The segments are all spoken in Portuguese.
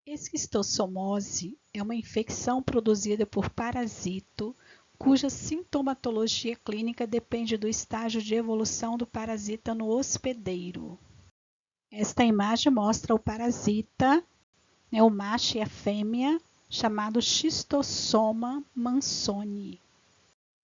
Esquistossomose é uma infecção produzida por parasito, cuja sintomatologia clínica depende do estágio de evolução do parasita no hospedeiro. Esta imagem mostra o parasita, o macho e a fêmea, chamado Schistossoma mansoni.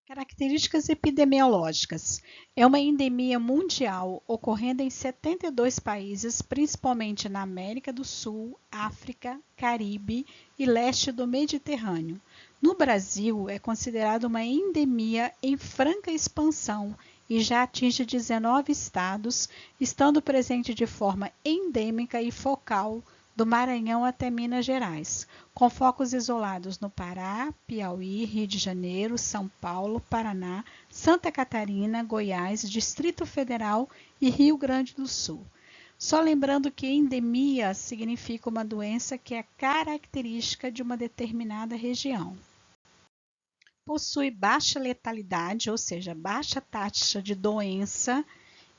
Características epidemiológicas. É uma endemia mundial ocorrendo em 72 países, principalmente na América do Sul, África, Caribe e leste do Mediterrâneo. No Brasil, é considerada uma endemia em franca expansão e já atinge 19 estados, estando presente de forma endêmica e focal do Maranhão até Minas Gerais, com focos isolados no Pará, Piauí, Rio de Janeiro, São Paulo, Paraná, Santa Catarina, Goiás, Distrito Federal e Rio Grande do Sul. Só lembrando que endemia significa uma doença que é característica de uma determinada região. Possui baixa letalidade, ou seja, baixa taxa de doença,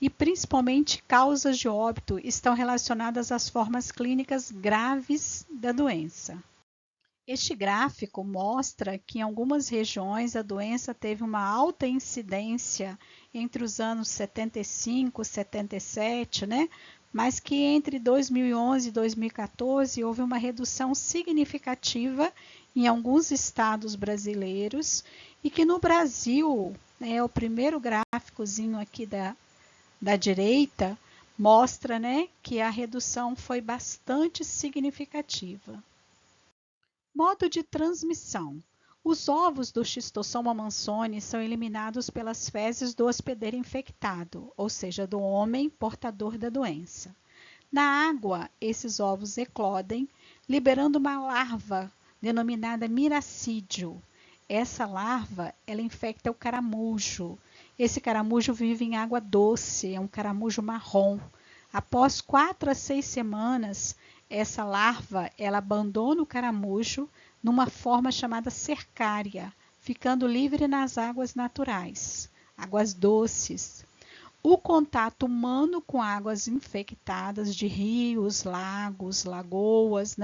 e principalmente causas de óbito estão relacionadas às formas clínicas graves da doença. Este gráfico mostra que em algumas regiões a doença teve uma alta incidência entre os anos 75 e 77, mas que entre 2011 e 2014 houve uma redução significativa em alguns estados brasileiros e que no Brasil, o primeiro gráficozinho aqui da direita mostra, que a redução foi bastante significativa. Modo de transmissão. Os ovos do Schistossoma mansoni são eliminados pelas fezes do hospedeiro infectado, ou seja, do homem portador da doença. Na água, esses ovos eclodem, liberando uma larva denominada miracídio. Essa larva, ela infecta o caramujo. Esse caramujo vive em água doce, é um caramujo marrom. Após 4 a 6 semanas, essa larva ela abandona o caramujo numa forma chamada cercária, ficando livre nas águas naturais, águas doces. O contato humano com águas infectadas de rios, lagos, lagoas,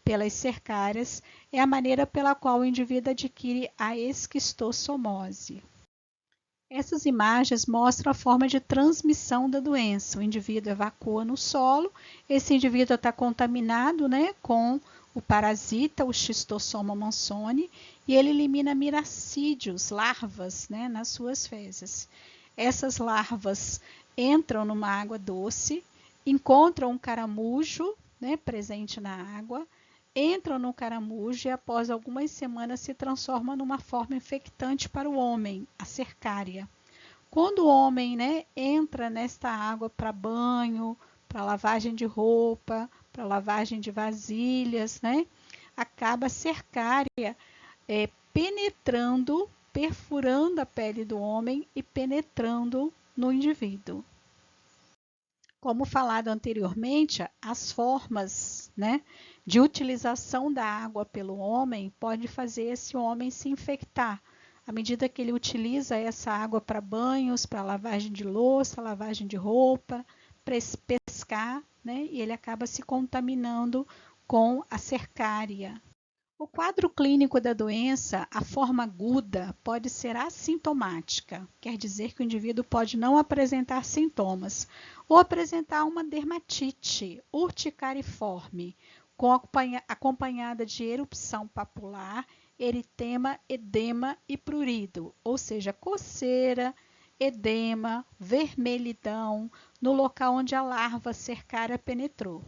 pelas cercárias, é a maneira pela qual o indivíduo adquire a esquistossomose. Essas imagens mostram a forma de transmissão da doença. O indivíduo evacua no solo, esse indivíduo está contaminado, com o parasita, o Schistossoma mansoni, e ele elimina miracídios, larvas, nas suas fezes. Essas larvas entram numa água doce, encontram um caramujo, presente na água, entram no caramujo e após algumas semanas se transformam numa forma infectante para o homem, a cercária. Quando o homem, entra nesta água para banho, para lavagem de roupa, para lavagem de vasilhas, acaba a cercária penetrando, perfurando a pele do homem e penetrando no indivíduo. Como falado anteriormente, as formas, de utilização da água pelo homem pode fazer esse homem se infectar. À medida que ele utiliza essa água para banhos, para lavagem de louça, lavagem de roupa, para pescar, e ele acaba se contaminando com a cercária. O quadro clínico da doença, a forma aguda, pode ser assintomática, quer dizer que o indivíduo pode não apresentar sintomas, ou apresentar uma dermatite urticariforme, acompanhada de erupção papular, eritema, edema e prurido, ou seja, coceira, edema, vermelhidão no local onde a larva cercária penetrou.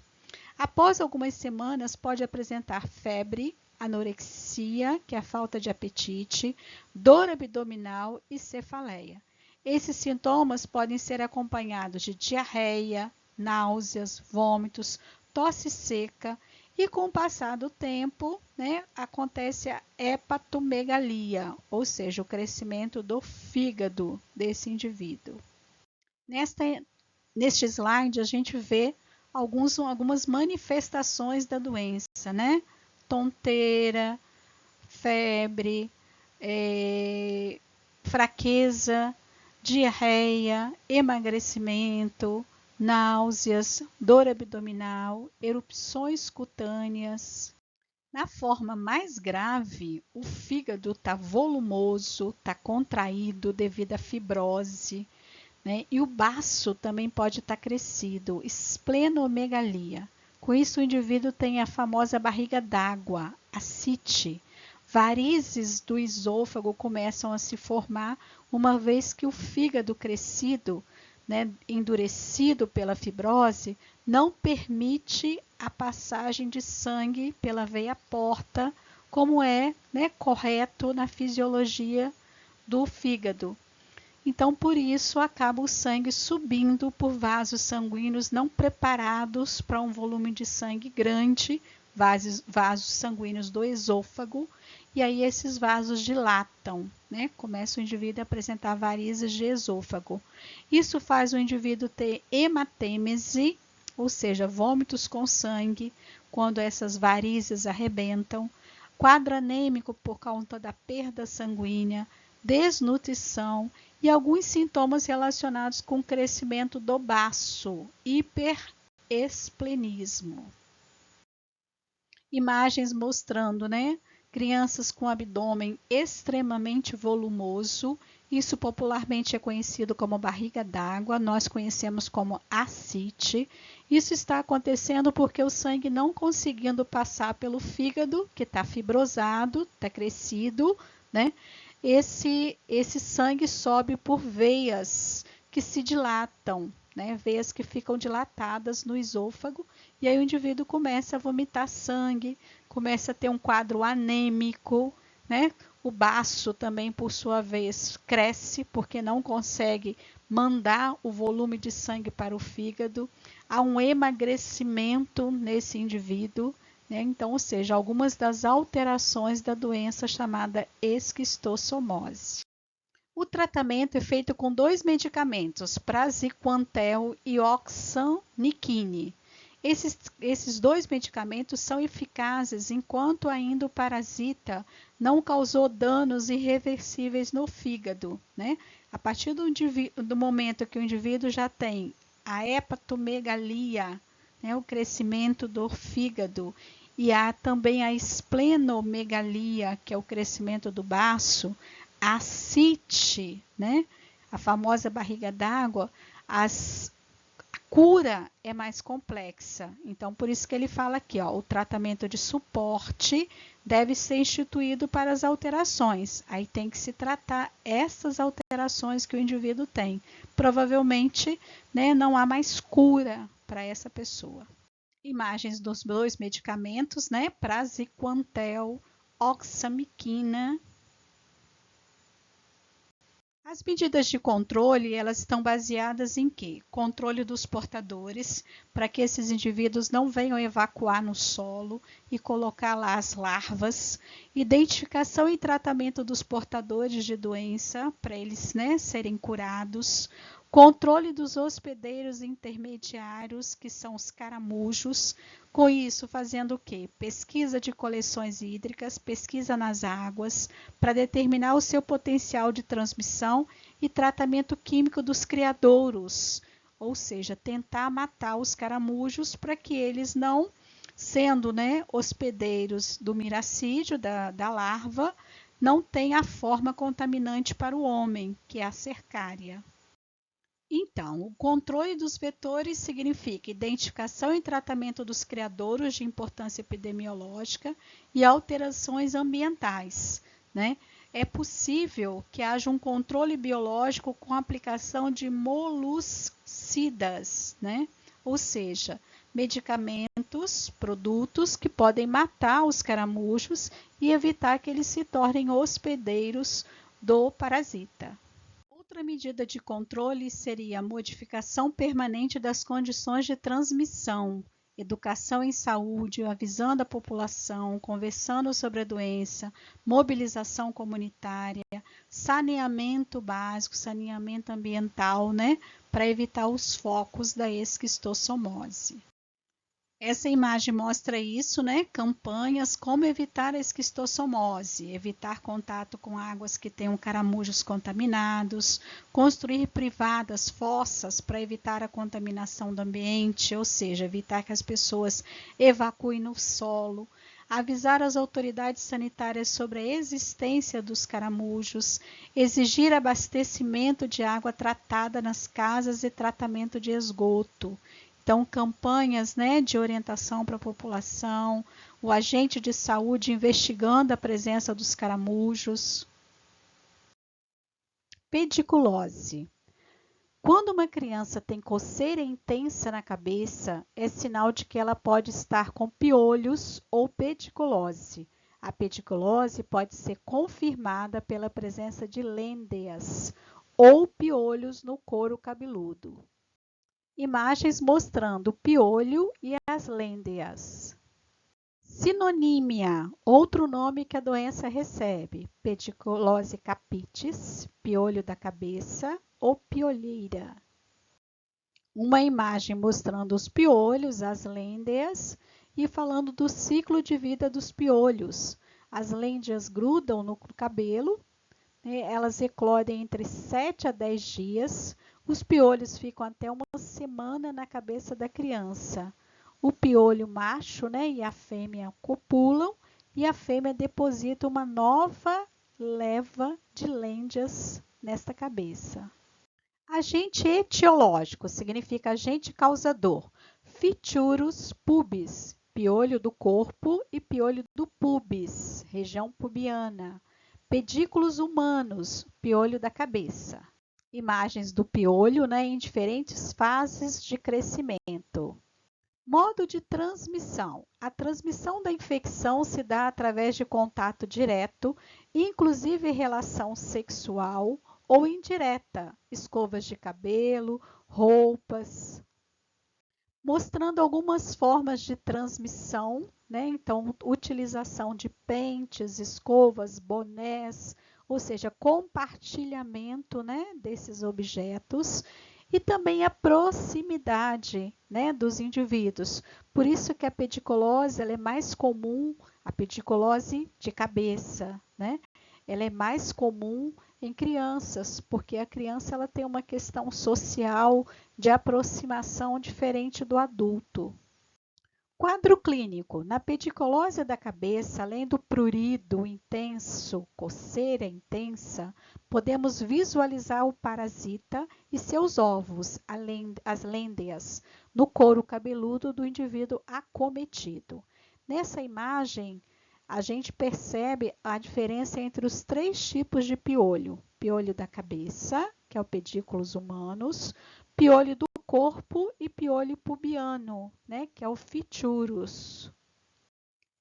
Após algumas semanas, pode apresentar febre, anorexia, que é a falta de apetite, dor abdominal e cefaleia. Esses sintomas podem ser acompanhados de diarreia, náuseas, vômitos, tosse seca e com o passar do tempo, acontece a hepatomegalia, ou seja, o crescimento do fígado desse indivíduo. Neste slide a gente vê algumas manifestações da doença, tonteira, febre, fraqueza, diarreia, emagrecimento, náuseas, dor abdominal, erupções cutâneas. Na forma mais grave, o fígado está volumoso, está contraído devido à fibrose, né? E o baço também pode estar crescido, esplenomegalia. Com isso, o indivíduo tem a famosa barriga d'água, ascite. Varizes do esôfago começam a se formar, uma vez que o fígado crescido, né, endurecido pela fibrose, não permite a passagem de sangue pela veia porta, como é, né, correto na fisiologia do fígado. Então, por isso, acaba o sangue subindo por vasos sanguíneos não preparados para um volume de sangue grande, vasos sanguíneos do esôfago, e aí esses vasos dilatam, né? Começa o indivíduo a apresentar varizes de esôfago. Isso faz o indivíduo ter hematêmese, ou seja, vômitos com sangue, quando essas varizes arrebentam, quadro anêmico por conta da perda sanguínea, desnutrição e alguns sintomas relacionados com o crescimento do baço, hiperesplenismo. Imagens mostrando, né, crianças com abdômen extremamente volumoso, isso popularmente é conhecido como barriga d'água, nós conhecemos como ascite. Isso está acontecendo porque o sangue não conseguindo passar pelo fígado, que está fibrosado, está crescido, né? Esse sangue sobe por veias que se dilatam, né? Veias que ficam dilatadas no esôfago, e aí o indivíduo começa a vomitar sangue, começa a ter um quadro anêmico, né? O baço também, por sua vez, cresce porque não consegue mandar o volume de sangue para o fígado. Há um emagrecimento nesse indivíduo, né? Então, ou seja, algumas das alterações da doença chamada esquistossomose. O tratamento é feito com 2 medicamentos, praziquantel e oxaniquine. Esses 2 medicamentos são eficazes enquanto ainda o parasita não causou danos irreversíveis no fígado, né? A partir do momento que o indivíduo já tem a hepatomegalia, né, o crescimento do fígado, e há também a esplenomegalia, que é o crescimento do baço, a ascite, né, a famosa barriga d'água, a cura é mais complexa. Então, por isso que ele fala aqui, ó, o tratamento de suporte deve ser instituído para as alterações. Aí tem que se tratar essas alterações que o indivíduo tem. Provavelmente, né, não há mais cura para essa pessoa. Imagens dos 2 medicamentos, né, praziquantel, oxamiquina. As medidas de controle, elas estão baseadas em quê? Controle dos portadores, para que esses indivíduos não venham evacuar no solo e colocar lá as larvas. Identificação e tratamento dos portadores de doença, para eles, né, serem curados. Controle dos hospedeiros intermediários, que são os caramujos. Com isso, fazendo o quê? Pesquisa de coleções hídricas, pesquisa nas águas, para determinar o seu potencial de transmissão e tratamento químico dos criadouros, ou seja, tentar matar os caramujos para que eles não, sendo, né, hospedeiros do miracídio, da larva, não tenham a forma contaminante para o homem, que é a cercária. Então, o controle dos vetores significa identificação e tratamento dos criadouros de importância epidemiológica e alterações ambientais, né? É possível que haja um controle biológico com aplicação de moluscidas, né? Ou seja, medicamentos, produtos que podem matar os caramujos e evitar que eles se tornem hospedeiros do parasita. Outra medida de controle seria a modificação permanente das condições de transmissão, educação em saúde, avisando a população, conversando sobre a doença, mobilização comunitária, saneamento básico, saneamento ambiental, né, para evitar os focos da esquistossomose. Essa imagem mostra isso, né? Campanhas como evitar a esquistossomose, evitar contato com águas que tenham caramujos contaminados, construir privadas fossas para evitar a contaminação do ambiente, ou seja, evitar que as pessoas evacuem no solo, avisar as autoridades sanitárias sobre a existência dos caramujos, exigir abastecimento de água tratada nas casas e tratamento de esgoto. Então, campanhas, né, de orientação para a população, o agente de saúde investigando a presença dos caramujos. Pediculose. Quando uma criança tem coceira intensa na cabeça, é sinal de que ela pode estar com piolhos ou pediculose. A pediculose pode ser confirmada pela presença de lêndeas ou piolhos no couro cabeludo. Imagens mostrando o piolho e as lêndeas. Sinonímia, outro nome que a doença recebe: pediculose capitis, piolho da cabeça ou piolheira. Uma imagem mostrando os piolhos, as lêndeas e falando do ciclo de vida dos piolhos. As lêndeas grudam no cabelo, né? Elas eclodem entre 7 a 10 dias. Os piolhos ficam até uma semana na cabeça da criança. O piolho macho, né, e a fêmea copulam e a fêmea deposita uma nova leva de lêndeas nesta cabeça. Agente etiológico significa agente causador. Phyturus pubis, piolho do corpo, e piolho do pubis, região pubiana. Pedículos humanos, piolho da cabeça. Imagens do piolho, né, em diferentes fases de crescimento. Modo de transmissão. A transmissão da infecção se dá através de contato direto, inclusive relação sexual ou indireta, escovas de cabelo, roupas. Mostrando algumas formas de transmissão, né? Então, utilização de pentes, escovas, bonés, ou seja, compartilhamento, né, desses objetos e também a proximidade, né, dos indivíduos. Por isso que a pediculose ela é mais comum, a pediculose de cabeça, né? Ela é mais comum em crianças, porque a criança ela tem uma questão social de aproximação diferente do adulto. Quadro clínico. Na pediculose da cabeça, além do prurido intenso, coceira intensa, podemos visualizar o parasita e seus ovos, as lêndeas, no couro cabeludo do indivíduo acometido. Nessa imagem, a gente percebe a diferença entre os 3 tipos de piolho. Piolho da cabeça, que é o pedículos humanos, piolho do corpo e piolho pubiano, né, que é o Phyturus.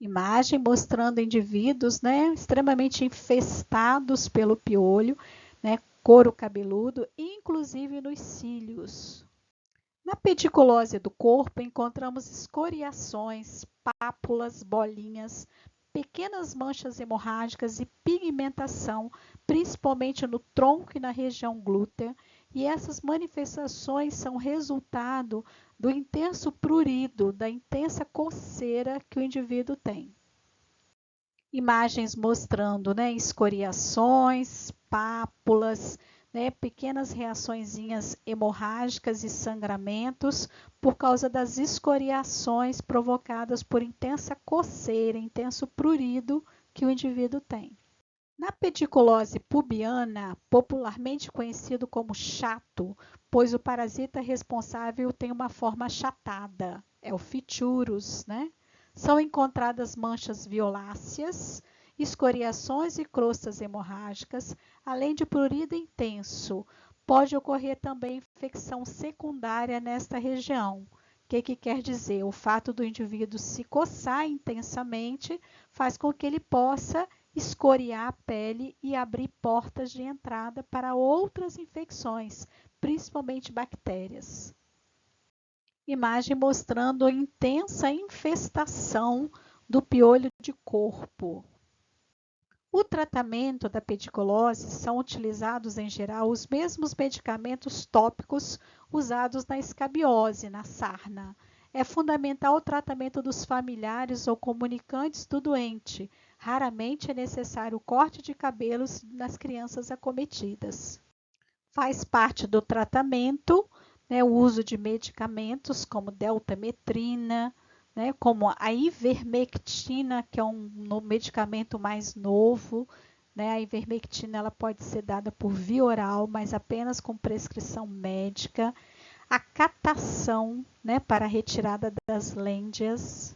Imagem mostrando indivíduos, né, extremamente infestados pelo piolho, né, couro cabeludo, inclusive nos cílios. Na pediculose do corpo, encontramos escoriações, pápulas, bolinhas, pequenas manchas hemorrágicas e pigmentação, principalmente no tronco e na região glútea, e essas manifestações são resultado do intenso prurido, da intensa coceira que o indivíduo tem. Imagens mostrando, né, escoriações, pápulas, né, pequenas reaçõezinhas hemorrágicas e sangramentos por causa das escoriações provocadas por intensa coceira, intenso prurido que o indivíduo tem. Na pediculose pubiana, popularmente conhecido como chato, pois o parasita responsável tem uma forma achatada, é o Phyturus, né? São encontradas manchas violáceas, escoriações e crostas hemorrágicas, além de prurido intenso. Pode ocorrer também infecção secundária nesta região. O que quer dizer? O fato do indivíduo se coçar intensamente faz com que ele possa escoriar a pele e abrir portas de entrada para outras infecções, principalmente bactérias. Imagem mostrando a intensa infestação do piolho de corpo. O tratamento da pediculose são utilizados em geral os mesmos medicamentos tópicos usados na escabiose, na sarna. É fundamental o tratamento dos familiares ou comunicantes do doente. Raramente é necessário o corte de cabelos nas crianças acometidas. Faz parte do tratamento, né, o uso de medicamentos como deltametrina, né, como a ivermectina, que é um medicamento mais novo. Né, a ivermectina ela pode ser dada por via oral, mas apenas com prescrição médica. A catação, né, para a retirada das lêndias.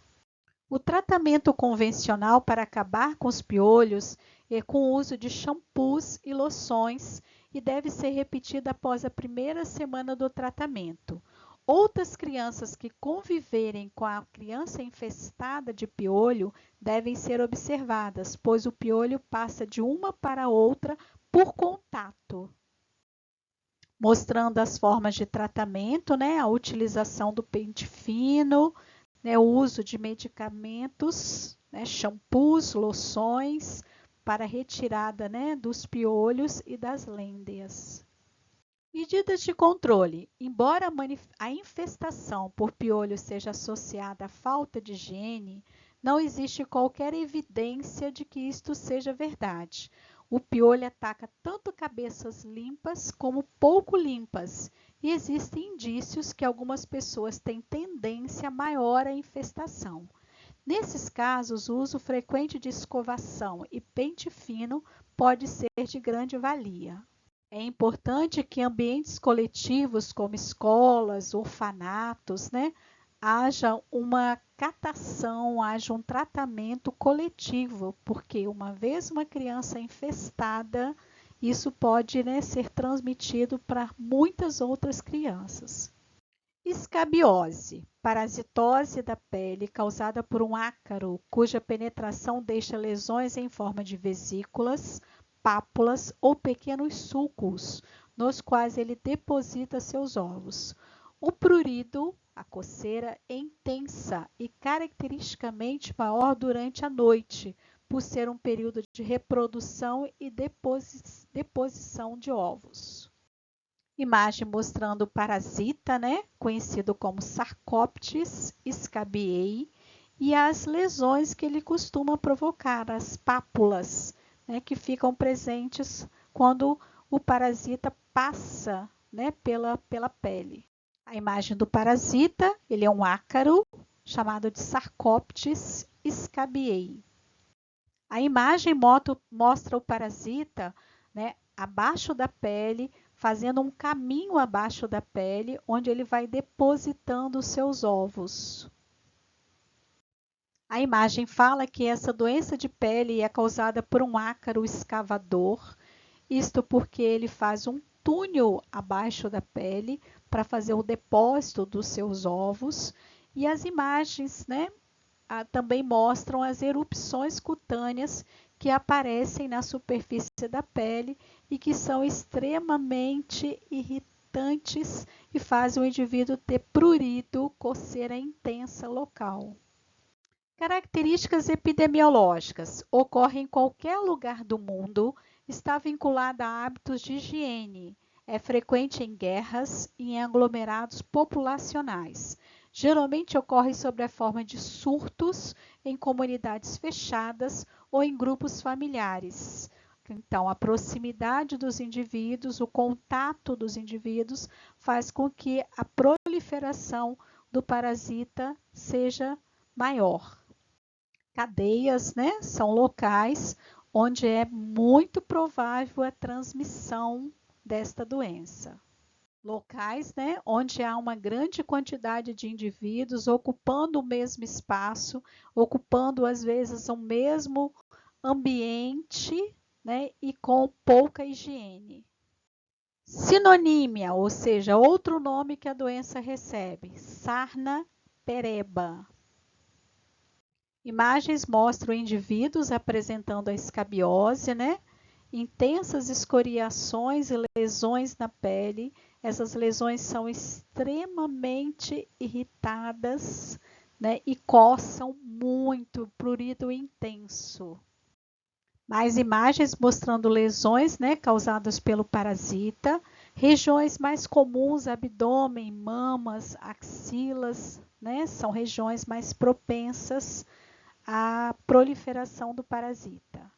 O tratamento convencional para acabar com os piolhos é com o uso de shampoos e loções e deve ser repetido após a primeira semana do tratamento. Outras crianças que conviverem com a criança infestada de piolho devem ser observadas, pois o piolho passa de uma para outra por contato. Mostrando as formas de tratamento, né? A utilização do pente fino, né? O uso de medicamentos, né? Shampoos, loções, para retirada, né? Dos piolhos e das lêndias. Medidas de controle. Embora a infestação por piolho seja associada à falta de higiene, não existe qualquer evidência de que isto seja verdade. O piolho ataca tanto cabeças limpas como pouco limpas, e existem indícios que algumas pessoas têm tendência maior à infestação. Nesses casos, o uso frequente de escovação e pente fino pode ser de grande valia. É importante que em ambientes coletivos, como escolas, orfanatos, né, haja uma catação, haja um tratamento coletivo, porque uma vez uma criança infestada, isso pode, né, ser transmitido para muitas outras crianças. Escabiose, parasitose da pele causada por um ácaro, cuja penetração deixa lesões em forma de vesículas, pápulas ou pequenos sulcos, nos quais ele deposita seus ovos. O prurido, a coceira, é intensa e caracteristicamente maior durante a noite, por ser um período de reprodução e deposição de ovos. Imagem mostrando o parasita, né, conhecido como Sarcoptes scabiei, e as lesões que ele costuma provocar, as pápulas, né, que ficam presentes quando o parasita passa, né, pela pele. A imagem do parasita, ele é um ácaro chamado de Sarcoptes scabiei. A imagem mostra o parasita, né, abaixo da pele, fazendo um caminho abaixo da pele, onde ele vai depositando os seus ovos. A imagem fala que essa doença de pele é causada por um ácaro escavador, isto porque ele faz um túnel abaixo da pele para fazer o depósito dos seus ovos, e as imagens, né, também mostram as erupções cutâneas que aparecem na superfície da pele e que são extremamente irritantes e fazem o indivíduo ter prurido, coceira intensa local. Características epidemiológicas. Ocorre em qualquer lugar do mundo, está vinculada a hábitos de higiene. É frequente em guerras e em aglomerados populacionais. Geralmente ocorre sob a forma de surtos em comunidades fechadas ou em grupos familiares. Então, a proximidade dos indivíduos, o contato dos indivíduos faz com que a proliferação do parasita seja maior. Cadeias, né, são locais onde é muito provável a transmissão desta doença. Locais, né, onde há uma grande quantidade de indivíduos ocupando o mesmo espaço, ocupando às vezes o mesmo ambiente, né, e com pouca higiene. Sinonímia, ou seja, outro nome que a doença recebe, sarna pereba. Imagens mostram indivíduos apresentando a escabiose, né? Intensas escoriações e lesões na pele. Essas lesões são extremamente irritadas, né? E coçam muito, prurido intenso. Mais imagens mostrando lesões, né? Causadas pelo parasita. Regiões mais comuns, abdômen, mamas, axilas, né? São regiões mais propensas à proliferação do parasita.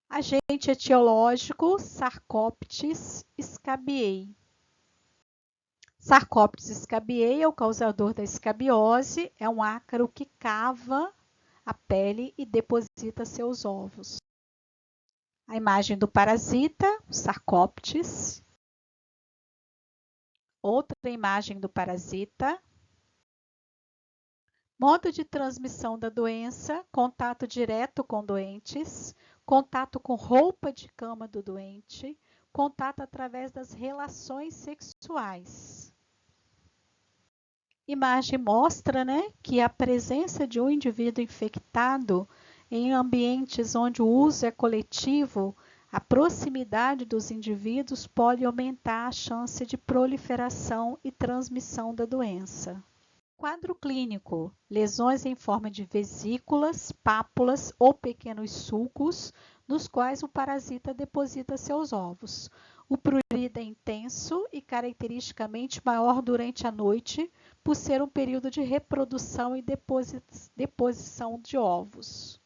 Agente etiológico, Sarcoptes scabiei. Sarcoptes scabiei é o causador da escabiose, é um ácaro que cava a pele e deposita seus ovos. A imagem do parasita, o Sarcoptes. Outra imagem do parasita. Modo de transmissão da doença, contato direto com doentes, contato com roupa de cama do doente, contato através das relações sexuais. Imagem mostra, né, que a presença de um indivíduo infectado em ambientes onde o uso é coletivo, a proximidade dos indivíduos pode aumentar a chance de proliferação e transmissão da doença. Quadro clínico: lesões em forma de vesículas, pápulas ou pequenos sulcos, nos quais o parasita deposita seus ovos. O prurido é intenso e caracteristicamente maior durante a noite, por ser um período de reprodução e deposição de ovos.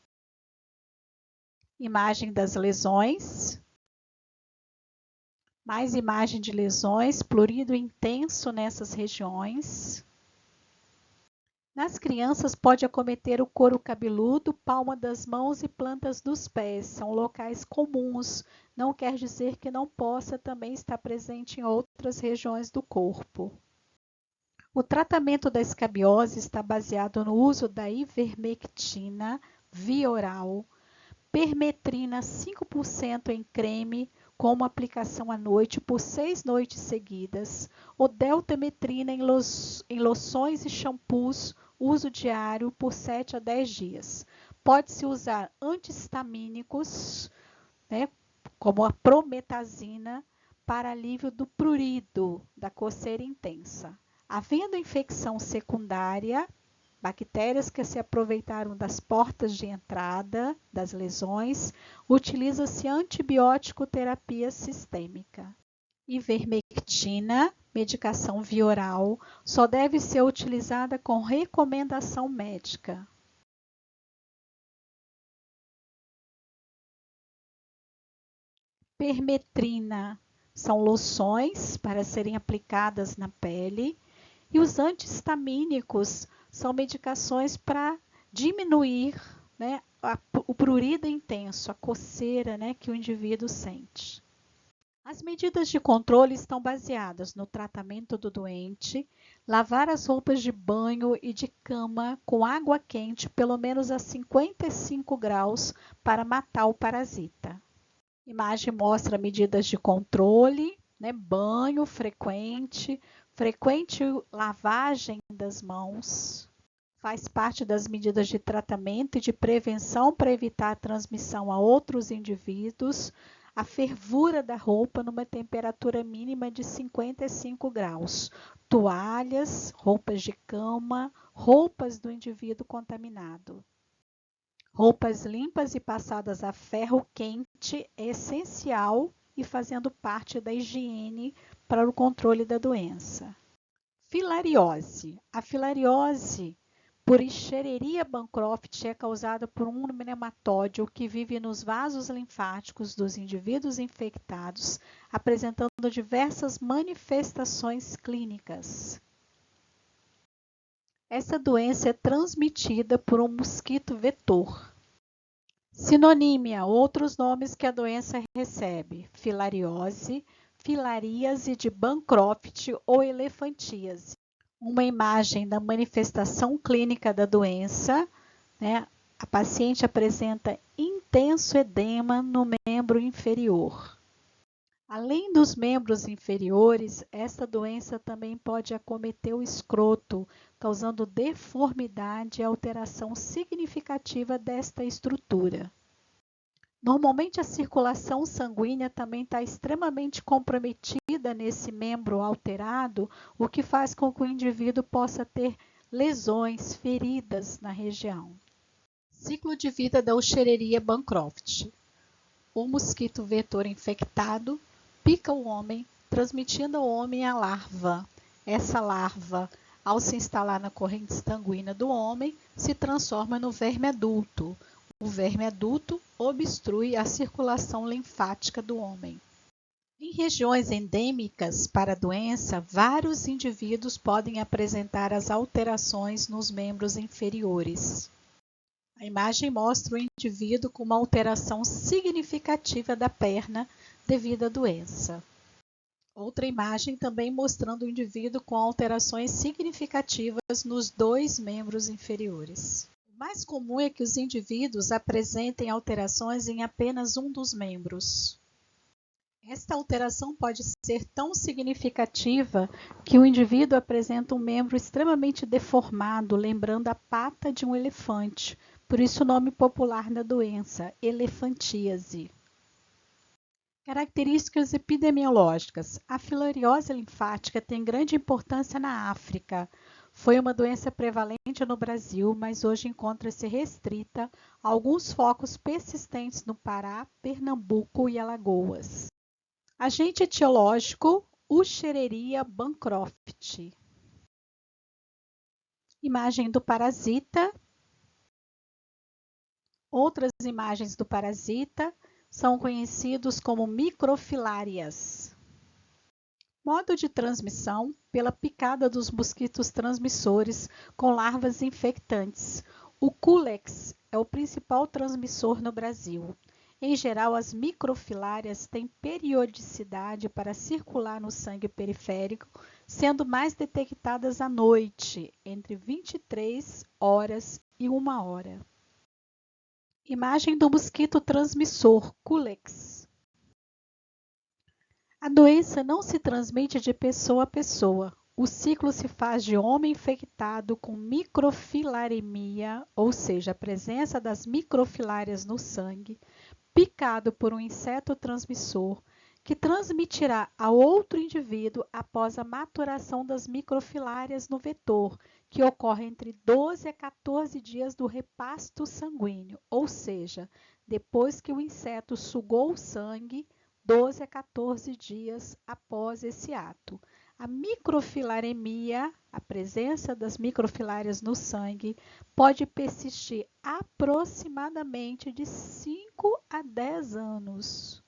Imagem das lesões. Mais imagem de lesões, prurido intenso nessas regiões. Nas crianças pode acometer o couro cabeludo, palma das mãos e plantas dos pés. São locais comuns, não quer dizer que não possa também estar presente em outras regiões do corpo. O tratamento da escabiose está baseado no uso da ivermectina via oral, permetrina 5% em creme, com uma aplicação à noite por 6 noites seguidas, ou deltametrina em loções e shampoos, uso diário por 7 a 10 dias. Pode-se usar antihistamínicos, né, como a prometazina, para alívio do prurido, da coceira intensa. Havendo infecção secundária, bactérias que se aproveitaram das portas de entrada das lesões, utiliza-se antibiótico terapia sistêmica. Ivermectina, medicação via oral, só deve ser utilizada com recomendação médica. Permetrina são loções para serem aplicadas na pele e os antihistamínicos são medicações para diminuir, né, o prurido intenso, a coceira, né, que o indivíduo sente. As medidas de controle estão baseadas no tratamento do doente, lavar as roupas de banho e de cama com água quente pelo menos a 55 graus para matar o parasita. Imagem mostra medidas de controle, né, banho frequente lavagem das mãos. Faz parte das medidas de tratamento e de prevenção para evitar a transmissão a outros indivíduos. A fervura da roupa numa temperatura mínima de 55 graus. Toalhas, roupas de cama, roupas do indivíduo contaminado. Roupas limpas e passadas a ferro quente é essencial e fazendo parte da higiene para o controle da doença. Filariose. A filariose por Escherichia bancroft é causada por um nematóide que vive nos vasos linfáticos dos indivíduos infectados, apresentando diversas manifestações clínicas. Essa doença é transmitida por um mosquito vetor. Sinonímia, outros nomes que a doença recebe: filariose, filaríase de Bancroft ou elefantíase. Uma imagem da manifestação clínica da doença, né? A paciente apresenta intenso edema no membro inferior. Além dos membros inferiores, essa doença também pode acometer o escroto, causando deformidade e alteração significativa desta estrutura. Normalmente a circulação sanguínea também está extremamente comprometida nesse membro alterado, o que faz com que o indivíduo possa ter lesões, feridas na região. Ciclo de vida da Escherichia Bancroft. O mosquito vetor infectado pica o homem, transmitindo ao homem a larva. Essa larva, ao se instalar na corrente sanguínea do homem, se transforma no verme adulto. O verme adulto obstrui a circulação linfática do homem. Em regiões endêmicas para a doença, vários indivíduos podem apresentar as alterações nos membros inferiores. A imagem mostra o indivíduo com uma alteração significativa da perna devido à doença. Outra imagem também mostrando o indivíduo com alterações significativas nos dois membros inferiores. O mais comum é que os indivíduos apresentem alterações em apenas um dos membros. Esta alteração pode ser tão significativa que o indivíduo apresenta um membro extremamente deformado, lembrando a pata de um elefante. Por isso o nome popular da doença, elefantíase. Características epidemiológicas. A filariose linfática tem grande importância na África. Foi uma doença prevalente no Brasil, mas hoje encontra-se restrita a alguns focos persistentes no Pará, Pernambuco e Alagoas. Agente etiológico, Escherichia Bancroft. Imagem do parasita. Outras imagens do parasita são conhecidos como microfilárias. Modo de transmissão: pela picada dos mosquitos transmissores com larvas infectantes. O Culex é o principal transmissor no Brasil. Em geral, as microfilárias têm periodicidade para circular no sangue periférico, sendo mais detectadas à noite, entre 23 horas e 1 hora. Imagem do mosquito transmissor, Culex. A doença não se transmite de pessoa a pessoa. O ciclo se faz de homem infectado com microfilaremia, ou seja, a presença das microfilárias no sangue, picado por um inseto transmissor, que transmitirá a outro indivíduo após a maturação das microfilárias no vetor, que ocorre entre 12 a 14 dias do repasto sanguíneo, ou seja, depois que o inseto sugou o sangue, 12 a 14 dias após esse ato. A microfilaremia, a presença das microfilárias no sangue, pode persistir aproximadamente de 5 a 10 anos.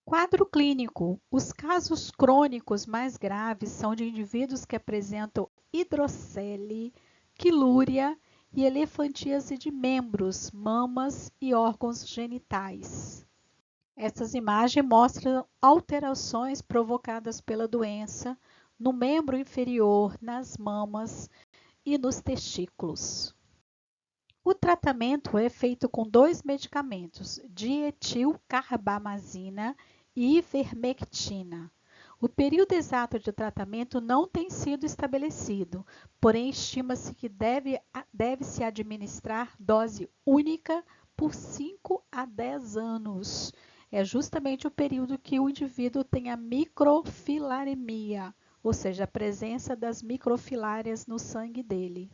Quadro clínico. Os casos crônicos mais graves são de indivíduos que apresentam hidrocele, quilúria e elefantíase de membros, mamas e órgãos genitais. Essas imagens mostram alterações provocadas pela doença no membro inferior, nas mamas e nos testículos. O tratamento é feito com 2 medicamentos, dietilcarbamazina e ivermectina. O período exato de tratamento não tem sido estabelecido, porém estima-se que deve-se administrar dose única por 5 a 10 anos. É justamente o período que o indivíduo tem a microfilaremia, ou seja, a presença das microfilárias no sangue dele.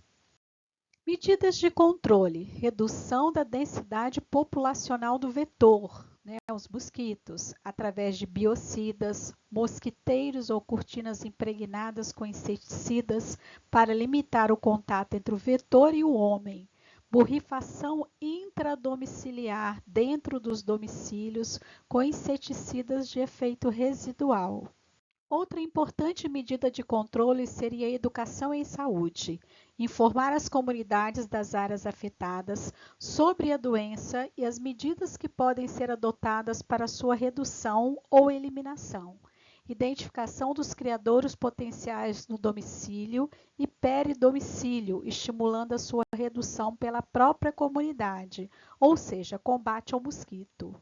Medidas de controle: redução da densidade populacional do vetor, os mosquitos, através de biocidas, mosquiteiros ou cortinas impregnadas com inseticidas para limitar o contato entre o vetor e o homem. Borrifação intradomiciliar dentro dos domicílios com inseticidas de efeito residual. Outra importante medida de controle seria a educação em saúde. Informar as comunidades das áreas afetadas sobre a doença e as medidas que podem ser adotadas para sua redução ou eliminação. Identificação dos criadouros potenciais no domicílio e peridomicílio, estimulando a sua redução pela própria comunidade, ou seja, combate ao mosquito.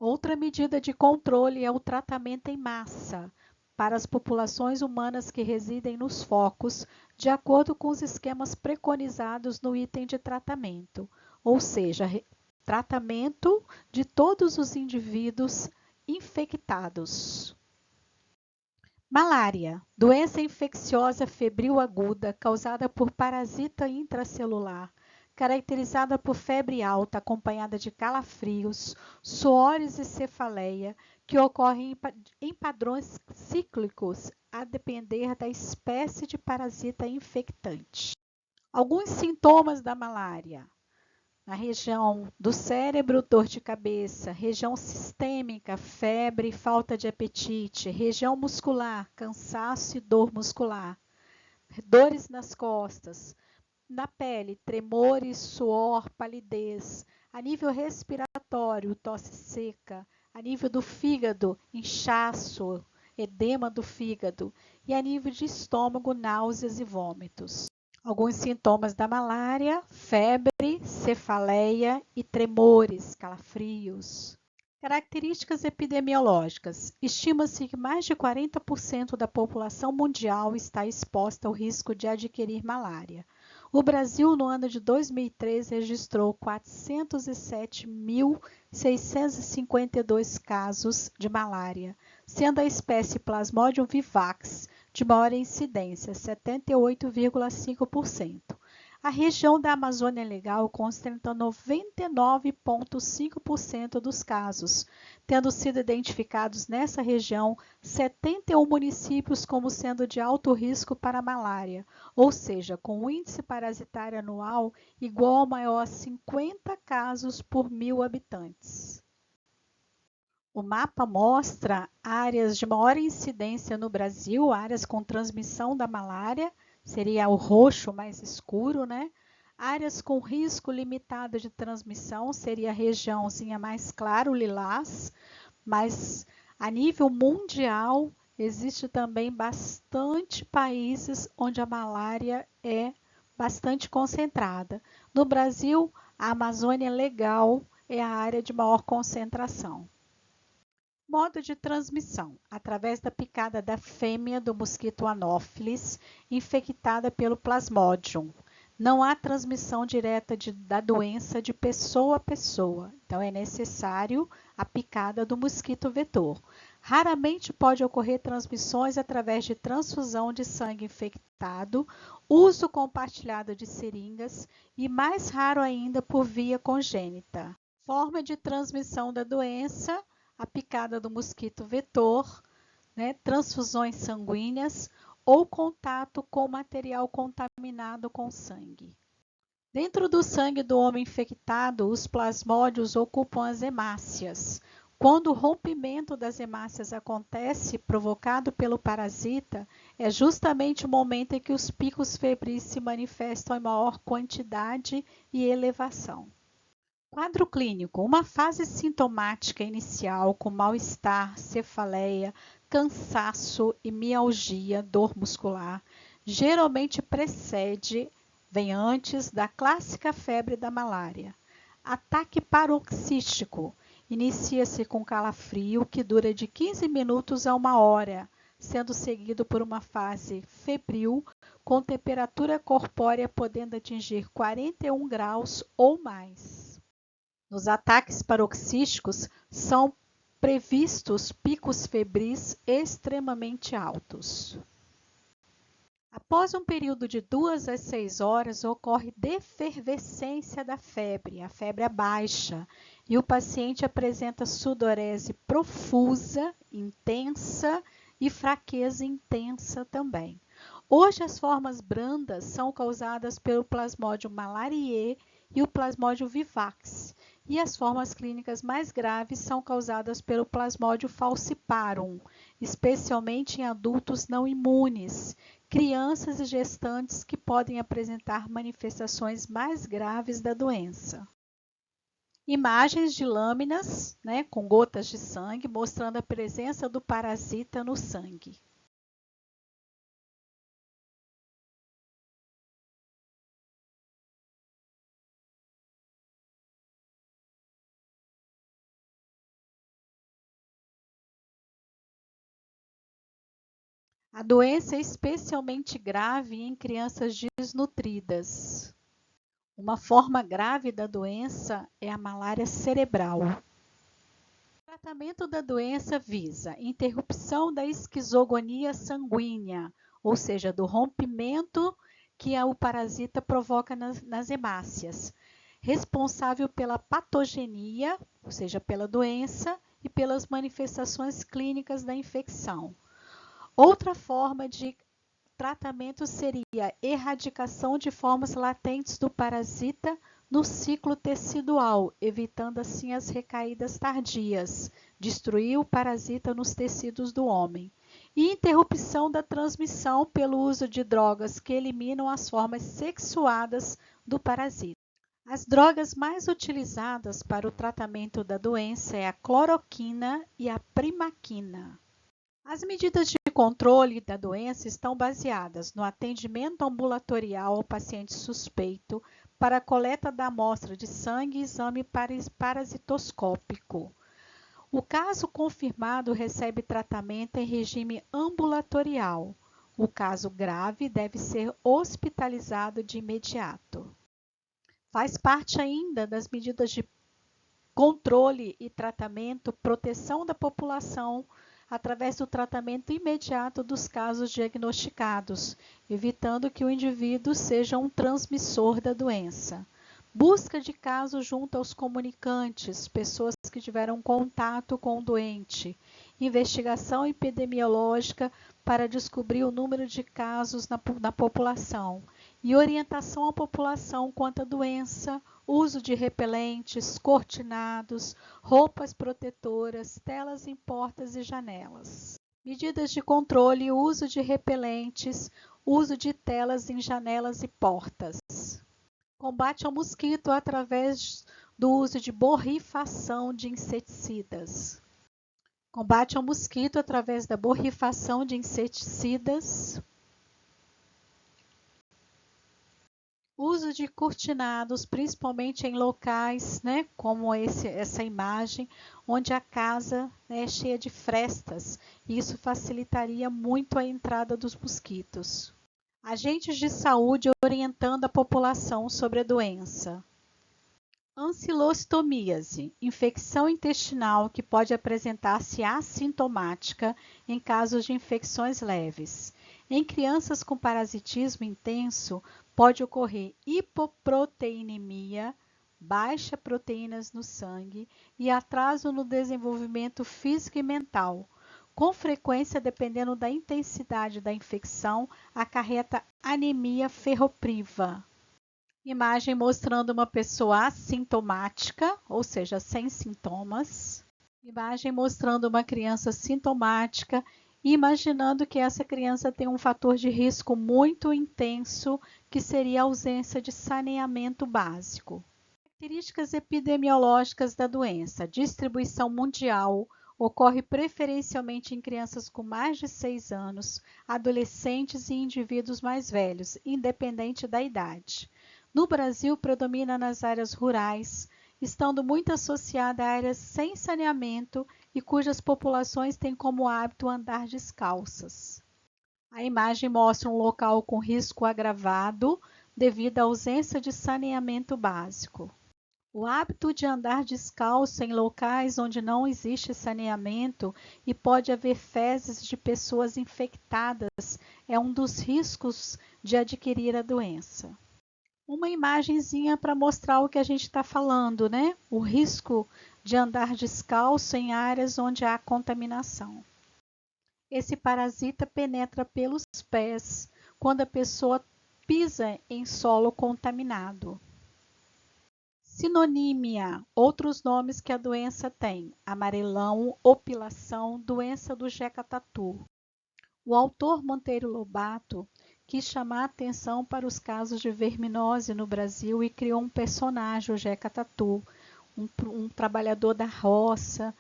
Outra medida de controle é o tratamento em massa para as populações humanas que residem nos focos, de acordo com os esquemas preconizados no item de tratamento, ou seja, tratamento de todos os indivíduos infectados. Malária, doença infecciosa febril aguda causada por parasita intracelular, caracterizada por febre alta acompanhada de calafrios, suores e cefaleia, que ocorrem em padrões cíclicos a depender da espécie de parasita infectante. Alguns sintomas da malária: na região do cérebro, dor de cabeça; região sistêmica, febre e falta de apetite; região muscular, cansaço e dor muscular; dores nas costas; na pele, tremores, suor, palidez; a nível respiratório, tosse seca; a nível do fígado, inchaço, edema do fígado; e a nível de estômago, náuseas e vômitos. Alguns sintomas da malária: febre, cefaleia e tremores, calafrios. Características epidemiológicas: estima-se que mais de 40% da população mundial está exposta ao risco de adquirir malária. O Brasil, no ano de 2003, registrou 407.652 casos de malária, sendo a espécie Plasmodium vivax de maior incidência, 78,5%. A região da Amazônia Legal concentra 99,5% dos casos, tendo sido identificados nessa região 71 municípios como sendo de alto risco para a malária, ou seja, com um índice parasitário anual igual ao maior a 50 casos por 1.000 habitantes. O mapa mostra áreas de maior incidência no Brasil, áreas com transmissão da malária, seria o roxo mais escuro, né? Áreas com risco limitado de transmissão, seria a regiãozinha mais clara, o lilás, mas a nível mundial existe também bastante países onde a malária é bastante concentrada. No Brasil, a Amazônia Legal é a área de maior concentração. Modo de transmissão: através da picada da fêmea do mosquito Anopheles, infectada pelo Plasmodium. Não há transmissão direta da doença de pessoa a pessoa, então é necessário a picada do mosquito vetor. Raramente pode ocorrer transmissões através de transfusão de sangue infectado, uso compartilhado de seringas e, mais raro ainda, por via congênita. Forma de transmissão da doença: a picada do mosquito vetor, né, transfusões sanguíneas ou contato com material contaminado com sangue. Dentro do sangue do homem infectado, os plasmódios ocupam as hemácias. Quando o rompimento das hemácias acontece, provocado pelo parasita, é justamente o momento em que os picos febris se manifestam em maior quantidade e elevação. Quadro clínico: uma fase sintomática inicial com mal-estar, cefaleia, cansaço e mialgia, dor muscular, geralmente vem antes da clássica febre da malária. Ataque paroxístico: inicia-se com calafrio que dura de 15 minutos a 1 hora, sendo seguido por uma fase febril com temperatura corpórea podendo atingir 41 graus ou mais. Nos ataques paroxísticos são previstos picos febris extremamente altos. Após um período de 2 a 6 horas, ocorre defervescência da febre, a febre é baixa, e o paciente apresenta sudorese profusa, intensa e fraqueza intensa também. Hoje, as formas brandas são causadas pelo Plasmodium malariae e o Plasmodium vivax, e as formas clínicas mais graves são causadas pelo Plasmodium falciparum, especialmente em adultos não imunes, crianças e gestantes que podem apresentar manifestações mais graves da doença. Imagens de lâminas, né, com gotas de sangue, mostrando a presença do parasita no sangue. A doença é especialmente grave em crianças desnutridas. Uma forma grave da doença é a malária cerebral. O tratamento da doença visa interrupção da esquizogonia sanguínea, ou seja, do rompimento que o parasita provoca nas hemácias, responsável pela patogenia, ou seja, pela doença e pelas manifestações clínicas da infecção. Outra forma de tratamento seria erradicação de formas latentes do parasita no ciclo tecidual, evitando assim as recaídas tardias, destruir o parasita nos tecidos do homem. E interrupção da transmissão pelo uso de drogas que eliminam as formas sexuadas do parasita. As drogas mais utilizadas para o tratamento da doença é a cloroquina e a primaquina. As medidas de controle da doença estão baseadas no atendimento ambulatorial ao paciente suspeito para a coleta da amostra de sangue e exame parasitoscópico. O caso confirmado recebe tratamento em regime ambulatorial. O caso grave deve ser hospitalizado de imediato. Faz parte ainda das medidas de controle e tratamento, proteção da população através do tratamento imediato dos casos diagnosticados, evitando que o indivíduo seja um transmissor da doença. Busca de casos junto aos comunicantes, pessoas que tiveram contato com o doente. Investigação epidemiológica para descobrir o número de casos na população. E orientação à população quanto à doença, uso de repelentes, cortinados, roupas protetoras, telas em portas e janelas. Medidas de controle, uso de repelentes, uso de telas em janelas e portas. Combate ao mosquito através do uso de borrifação de inseticidas. Combate ao mosquito através da borrifação de inseticidas. Uso de cortinados, principalmente em locais, como essa imagem, onde a casa é cheia de frestas. Isso facilitaria muito a entrada dos mosquitos. Agentes de saúde orientando a população sobre a doença. Ancilostomíase, infecção intestinal que pode apresentar-se assintomática em casos de infecções leves. Em crianças com parasitismo intenso, pode ocorrer hipoproteinemia, baixa proteínas no sangue e atraso no desenvolvimento físico e mental. Com frequência, dependendo da intensidade da infecção, acarreta anemia ferropriva. Imagem mostrando uma pessoa assintomática, ou seja, sem sintomas. Imagem mostrando uma criança sintomática, imaginando que essa criança tem um fator de risco muito intenso, que seria a ausência de saneamento básico. Características epidemiológicas da doença. Distribuição mundial. Ocorre preferencialmente em crianças com mais de 6 anos, adolescentes e indivíduos mais velhos, independente da idade. No Brasil, predomina nas áreas rurais, estando muito associada a áreas sem saneamento e cujas populações têm como hábito andar descalças. A imagem mostra um local com risco agravado devido à ausência de saneamento básico. O hábito de andar descalço em locais onde não existe saneamento e pode haver fezes de pessoas infectadas é um dos riscos de adquirir a doença. Uma imagenzinha para mostrar o que a gente está falando, O risco de andar descalço em áreas onde há contaminação. Esse parasita penetra pelos pés quando a pessoa pisa em solo contaminado. Sinonímia, outros nomes que a doença tem: amarelão, opilação, doença do Jeca-Tatu. O autor Monteiro Lobato quis chamar a atenção para os casos de verminose no Brasil e criou um personagem, o Jeca-Tatu, um trabalhador da roça,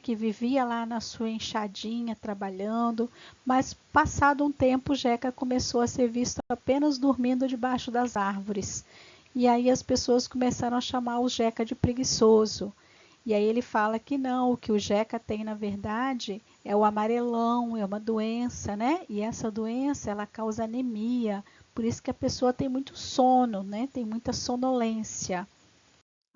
que vivia lá na sua enxadinha trabalhando, mas passado um tempo o Jeca começou a ser visto apenas dormindo debaixo das árvores. E aí as pessoas começaram a chamar o Jeca de preguiçoso. E aí ele fala que não, o que o Jeca tem na verdade é o amarelão, é uma doença, E essa doença ela causa anemia, por isso que a pessoa tem muito sono, tem muita sonolência.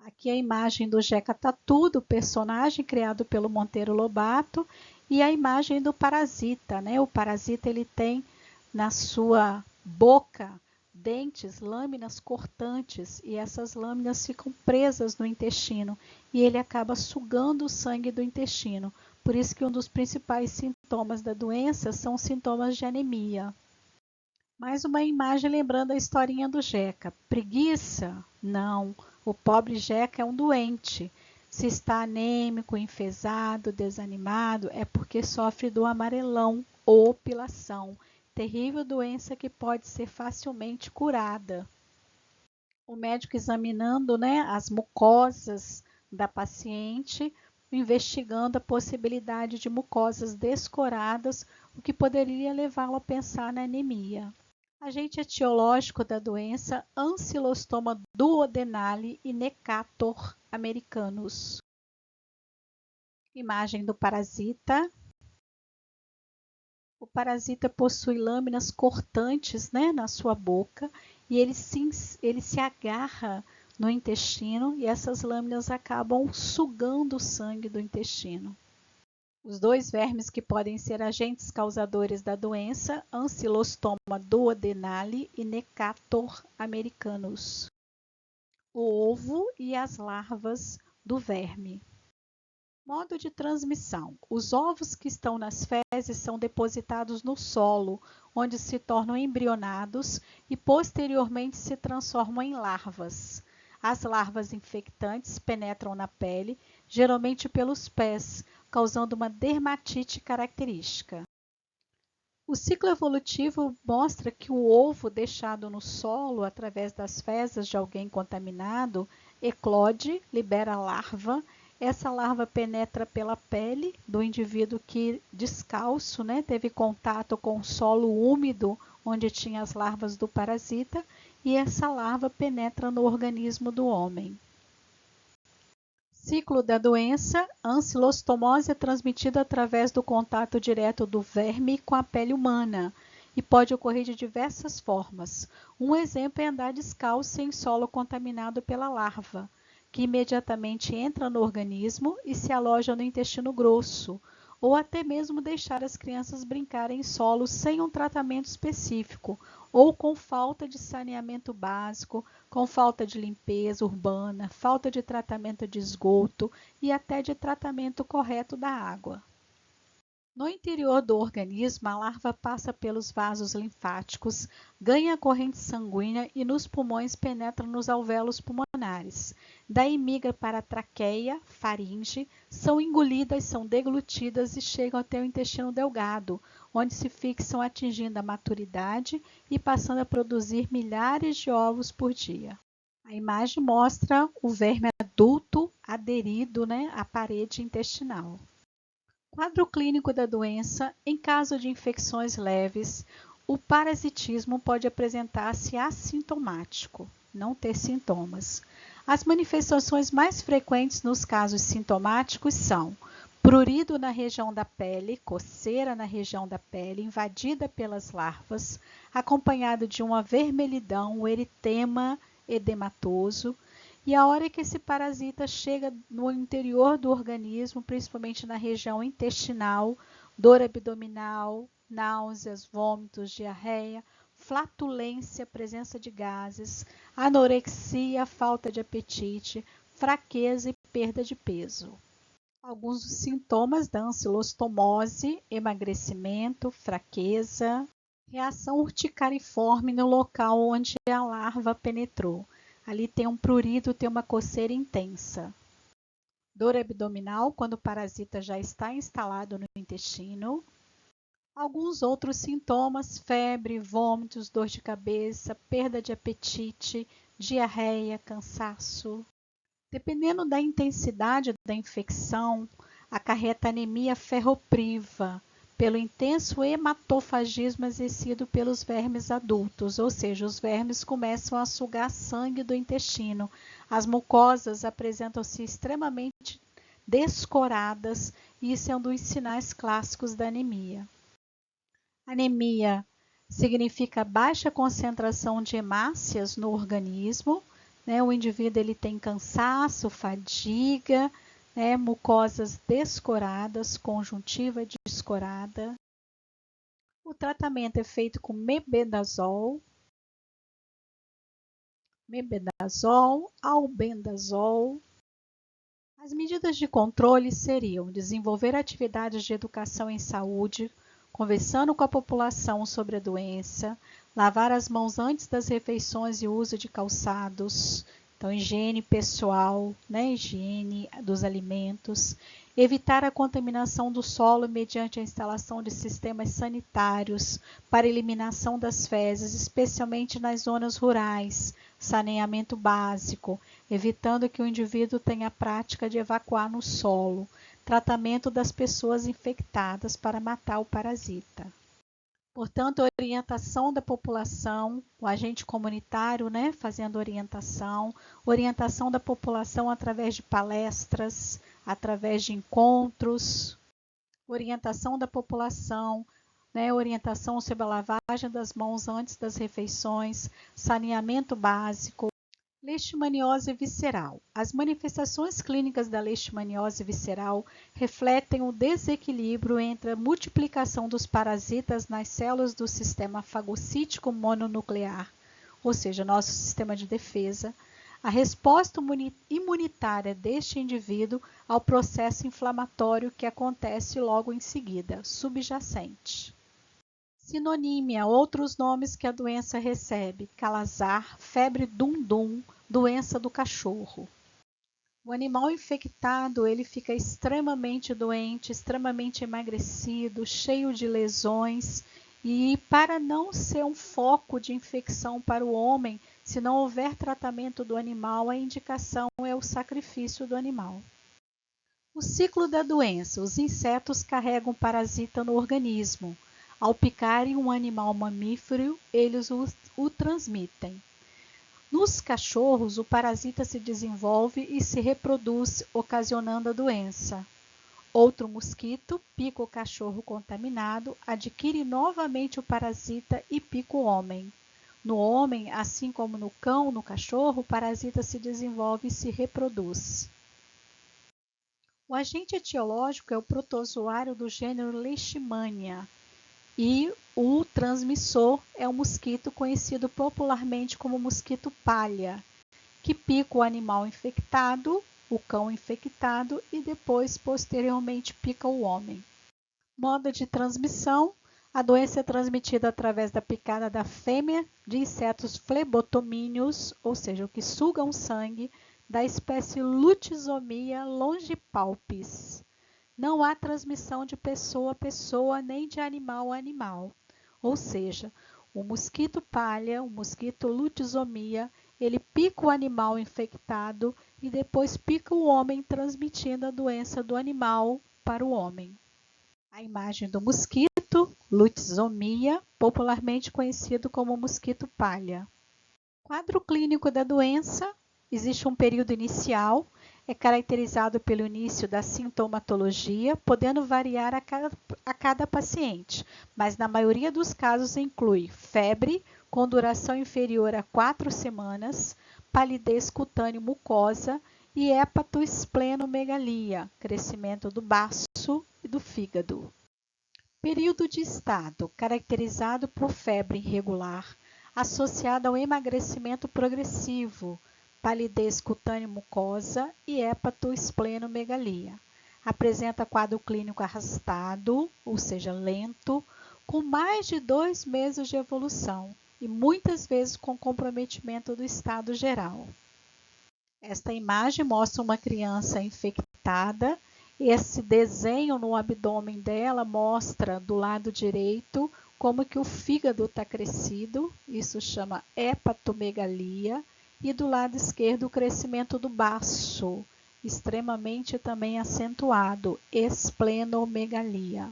Aqui a imagem do Jeca Tatu, do personagem criado pelo Monteiro Lobato, e a imagem do parasita, né? O parasita ele tem na sua boca dentes, lâminas cortantes, e essas lâminas ficam presas no intestino e ele acaba sugando o sangue do intestino. Por isso que um dos principais sintomas da doença são sintomas de anemia. Mais uma imagem lembrando a historinha do Jeca. Preguiça? Não. O pobre Jeca é um doente. Se está anêmico, enfesado, desanimado, é porque sofre do amarelão ou opilação, terrível doença que pode ser facilmente curada. O médico examinando, né, as mucosas da paciente, investigando a possibilidade de mucosas descoradas, o que poderia levá-lo a pensar na anemia. Agente etiológico da doença: Ancylostoma duodenale e Necator americanus. Imagem do parasita. O parasita possui lâminas cortantes, né, na sua boca e ele se agarra no intestino e essas lâminas acabam sugando o sangue do intestino. Os dois vermes que podem ser agentes causadores da doença: Ancylostoma duodenale e Necator americanus. O ovo e as larvas do verme. Modo de transmissão: os ovos que estão nas fezes são depositados no solo, onde se tornam embrionados e posteriormente se transformam em larvas. As larvas infectantes penetram na pele, geralmente pelos pés, causando uma dermatite característica. O ciclo evolutivo mostra que o ovo deixado no solo através das fezes de alguém contaminado eclode, libera larva. Essa larva penetra pela pele do indivíduo que, descalço, né, teve contato com o solo úmido onde tinha as larvas do parasita, e essa larva penetra no organismo do homem. Ciclo da doença: ancilostomose é transmitida através do contato direto do verme com a pele humana e pode ocorrer de diversas formas. Um exemplo é andar descalço em solo contaminado pela larva, que imediatamente entra no organismo e se aloja no intestino grosso, ou até mesmo deixar as crianças brincarem em solo sem um tratamento específico, ou com falta de saneamento básico, com falta de limpeza urbana, falta de tratamento de esgoto e até de tratamento correto da água. No interior do organismo, a larva passa pelos vasos linfáticos, ganha corrente sanguínea e nos pulmões penetra nos alvéolos pulmonares. Daí migra para a traqueia, faringe, são engolidas, são deglutidas e chegam até o intestino delgado, onde se fixam atingindo a maturidade e passando a produzir milhares de ovos por dia. A imagem mostra o verme adulto aderido, né, à parede intestinal. Quadro clínico da doença: em caso de infecções leves, o parasitismo pode apresentar-se assintomático, não ter sintomas. As manifestações mais frequentes nos casos sintomáticos são prurido na região da pele, coceira na região da pele invadida pelas larvas, acompanhado de uma vermelhidão, um eritema edematoso. E a hora que esse parasita chega no interior do organismo, principalmente na região intestinal, dor abdominal, náuseas, vômitos, diarreia, flatulência, presença de gases, anorexia, falta de apetite, fraqueza e perda de peso. Alguns dos sintomas da ancilostomose: emagrecimento, fraqueza, reação urticariforme no local onde a larva penetrou. Ali tem um prurido, tem uma coceira intensa. Dor abdominal, quando o parasita já está instalado no intestino. Alguns outros sintomas: febre, vômitos, dor de cabeça, perda de apetite, diarreia, cansaço. Dependendo da intensidade da infecção, acarreta anemia ferropriva, pelo intenso hematofagismo exercido pelos vermes adultos, ou seja, os vermes começam a sugar sangue do intestino. As mucosas apresentam-se extremamente descoradas e isso é um dos sinais clássicos da anemia. Anemia significa baixa concentração de hemácias no organismo, né? O indivíduo ele tem cansaço, fadiga, né? Mucosas descoradas, conjuntiva descorada. O tratamento é feito com mebendazol, albendazol. As medidas de controle seriam desenvolver atividades de educação em saúde, conversando com a população sobre a doença, lavar as mãos antes das refeições e uso de calçados, então higiene pessoal, né, higiene dos alimentos, evitar a contaminação do solo mediante a instalação de sistemas sanitários para eliminação das fezes, especialmente nas zonas rurais, saneamento básico, evitando que o indivíduo tenha a prática de evacuar no solo, tratamento das pessoas infectadas para matar o parasita. Portanto, orientação da população, o agente comunitário, né, fazendo orientação da população através de palestras, através de encontros, orientação da população, né, orientação sobre a lavagem das mãos antes das refeições, saneamento básico. Leishmaniose visceral. As manifestações clínicas da leishmaniose visceral refletem o desequilíbrio entre a multiplicação dos parasitas nas células do sistema fagocítico mononuclear, ou seja, nosso sistema de defesa, a resposta imunitária deste indivíduo ao processo inflamatório que acontece logo em seguida, subjacente. Sinonímia, outros nomes que a doença recebe: calazar, febre dum-dum, doença do cachorro. O animal infectado, ele fica extremamente doente, extremamente emagrecido, cheio de lesões, e para não ser um foco de infecção para o homem, se não houver tratamento do animal, a indicação é o sacrifício do animal. O ciclo da doença: os insetos carregam parasita no organismo. Ao picarem um animal mamífero, eles o transmitem. Nos cachorros, o parasita se desenvolve e se reproduz, ocasionando a doença. Outro mosquito pica o cachorro contaminado, adquire novamente o parasita e pica o homem. No homem, assim como no cão, no cachorro, o parasita se desenvolve e se reproduz. O agente etiológico é o protozoário do gênero Leishmania. E o transmissor é o mosquito conhecido popularmente como mosquito palha, que pica o animal infectado, o cão infectado, e depois, posteriormente, pica o homem. Modo de transmissão: a doença é transmitida através da picada da fêmea de insetos flebotomíneos, ou seja, o que sugam sangue, da espécie Lutzomia longipalpis. Não há transmissão de pessoa a pessoa nem de animal a animal. Ou seja, o mosquito palha, o mosquito Lutzomia, ele pica o animal infectado e depois pica o homem, transmitindo a doença do animal para o homem. A imagem do mosquito Lutzomia, popularmente conhecido como mosquito palha. Quadro clínico da doença: existe um período inicial, é caracterizado pelo início da sintomatologia, podendo variar a cada paciente, mas na maioria dos casos inclui febre com duração inferior a 4 semanas, palidez cutânea mucosa e hepatoesplenomegalia, crescimento do baço e do fígado. Período de estado, caracterizado por febre irregular, associada ao emagrecimento progressivo, palidez cutânea mucosa e hepatoesplenomegalia. Apresenta quadro clínico arrastado, ou seja, lento, com mais de 2 meses de evolução e muitas vezes com comprometimento do estado geral. Esta imagem mostra uma criança infectada. Esse desenho no abdômen dela mostra do lado direito como que o fígado está crescido, isso chama hepatomegalia, e do lado esquerdo o crescimento do baço, extremamente também acentuado, esplenomegalia.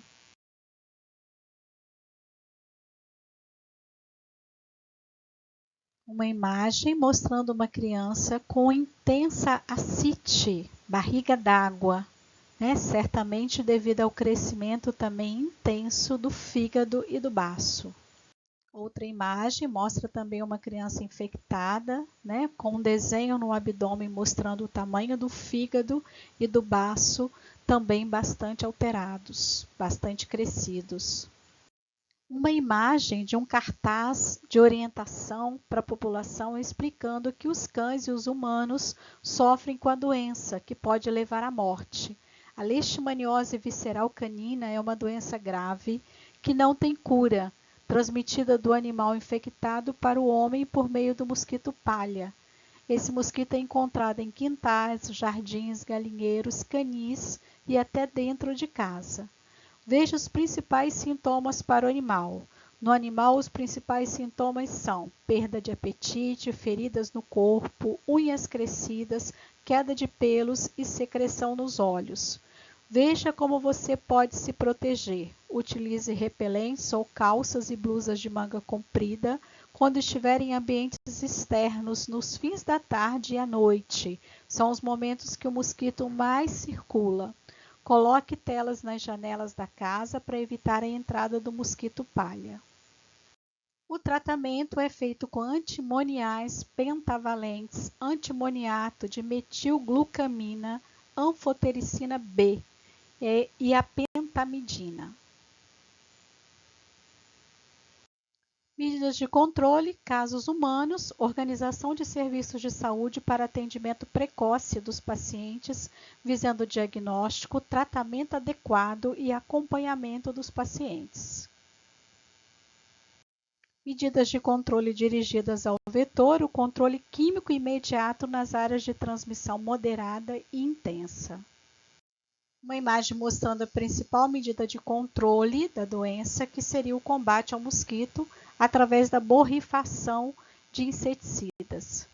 Uma imagem mostrando uma criança com intensa ascite, barriga d'água, né? Certamente devido ao crescimento também intenso do fígado e do baço. Outra imagem mostra também uma criança infectada, né, com um desenho no abdômen mostrando o tamanho do fígado e do baço também bastante alterados, bastante crescidos. Uma imagem de um cartaz de orientação para a população explicando que os cães e os humanos sofrem com a doença, que pode levar à morte. A leishmaniose visceral canina é uma doença grave que não tem cura, transmitida do animal infectado para o homem por meio do mosquito palha. Esse mosquito é encontrado em quintais, jardins, galinheiros, canis e até dentro de casa. Veja os principais sintomas para o animal. No animal, os principais sintomas são perda de apetite, feridas no corpo, unhas crescidas, queda de pelos e secreção nos olhos. Veja como você pode se proteger. Utilize repelentes ou calças e blusas de manga comprida quando estiver em ambientes externos nos fins da tarde e à noite. São os momentos que o mosquito mais circula. Coloque telas nas janelas da casa para evitar a entrada do mosquito palha. O tratamento é feito com antimoniais pentavalentes, antimoniato de metilglucamina, anfotericina B e a pentamidina. Medidas de controle, casos humanos, organização de serviços de saúde para atendimento precoce dos pacientes, visando diagnóstico, tratamento adequado e acompanhamento dos pacientes. Medidas de controle dirigidas ao vetor, o controle químico imediato nas áreas de transmissão moderada e intensa. Uma imagem mostrando a principal medida de controle da doença, que seria o combate ao mosquito através da borrifação de inseticidas.